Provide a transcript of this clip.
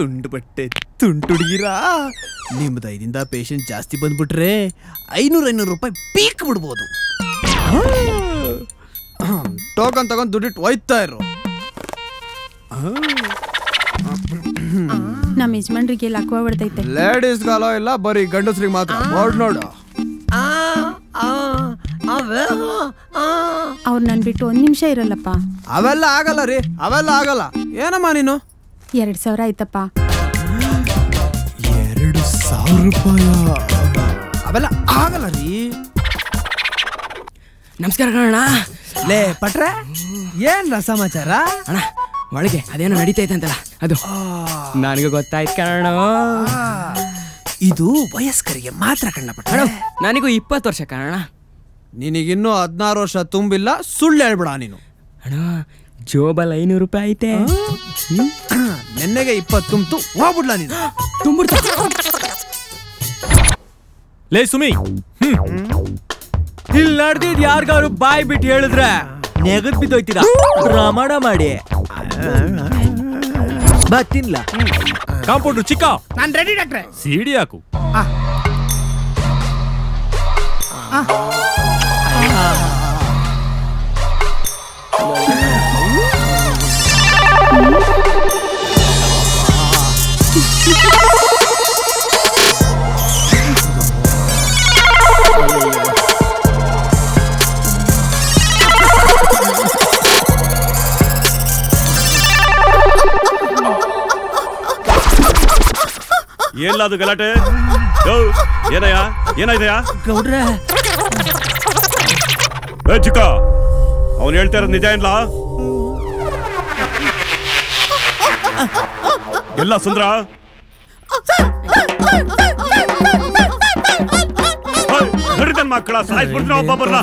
ತುಂಡು ಬಟ್ಟೆ ತುಂಟುಡುಗಿರಾ ನಿಮ್ಮ ದಯದಿಂದ ಪೇಷಂಟ್ ಜಾಸ್ತಿ ಬಂದ್ಬಿಟ್ರೆ 500 ರೂಪಾಯಿ ಪೀಕ್ ಬಿಡ್ಬೋದು. ಟೋಕನ್ ತಗೊಂಡು ದುಡ್ಡಿಟ್ಟು ಹೋಯ್ತಾ ಇರು. ನಮ್ಮ ಯಜಮಾನ್ರಿಗೆ ಲಕ್ವ ಹೊಡೆದೈತೆ. ಲೇಡೀಸ್ ಗಾಲ ಇಲ್ಲ, ಬರೀ ಗಂಡಸ್ರಿಗೆ ಮಾತ್ರ. ಬೋರ್ಡ್ ನೋಡು. ಅವ್ರು ನನ್ ಬಿಟ್ಟು 1 ನಿಮಿಷ ಇರಲ್ಲಪ್ಪ. ಅವೆಲ್ಲ ಆಗಲ್ಲ ರೀ, ಅವೆಲ್ಲ ಆಗಲ್ಲ. ಏನಮ್ಮ ನೀನು? 2,000 ಆಯ್ತಪ್ಪ. 2,000 ರೂಪಾಯಿ? ಅವೆಲ್ಲ ಆಗಲ್ಲ ರೀ. ನಮಸ್ಕಾರ ಕಣ. ಲೇ ಪಟ್ರೆ, ಏನ್ ಸಮಾಚಾರ? ಅಣ್ಣ ಒಳಗೆ ಅದೇನೋ ನಡೀತೈತೆ ಅಂತಲ್ಲ, ಅದು ನನಗೆ ಗೊತ್ತಾಯ್ತು ಕಣ. ಇದು ವಯಸ್ಕರಿಗೆ ಮಾತ್ರ ಕಣ್ಣ ಪಟ್ಟ. ನನಗೂ 20 ವರ್ಷ ಕಣ. ನಿನಗಿನ್ನೂ 16 ವರ್ಷ ತುಂಬಿಲ್ಲ. ಸುಳ್ಳು ಹೇಳ್ಬಿಡ ನೀನು. ಅಣ್ಣ ಜೋಬಲ್ 500 ರೂಪಾಯಿ ಐತೆ. ನೆನ್ನೆಗೆ 20 ತುಂಬ್ತು ಹೋಗ್ಬಿಡ್ಲ ನೀನು. ತುಂಬಿಡ್ತ. ಲೇ ಸುಮಿ, ಇಲ್ಲಿ ನಡೆದಿದ್ ಯಾರಿಗಾರು ಬಾಯ್ ಬಿಟ್ಟು ಹೇಳಿದ್ರೆ ನೆಗದ್ ಬಿದ್ದೋಯ್ತೀರಾ? ಪ್ರಮಾಣ ಮಾಡಿ ಬತ್ತಿನ್ಲ. ಕಾಂಪೌಂಡ್ರು ಚಿಕ್ಕ, ನಾನು ರೆಡಿ ಡಾಕ್ಟ್ರೆ. ಸಿಡಿ ಹಾಕು. ಏನಿಲ್ಲ ಅದು ಗಲಾಟೆ. ಏನಯ್ಯ, ಏನಾಯ್ತಯ್ಯ? ಗೌಡ್ರೆ ಚಿಕ್ಕ, ಅವನು ಹೇಳ್ತಾ ಇರೋದು ನಿಜ ಏನ್ಲ? ಎಲ್ಲ ಸುಂದ್ರ ನಡೀತಾನ ಮಕ್ಕಳ ಸಾಯಿಸ್ಬಿಡ್ತೀನಿ ಒಬ್ಬ ಬರ್ಲ.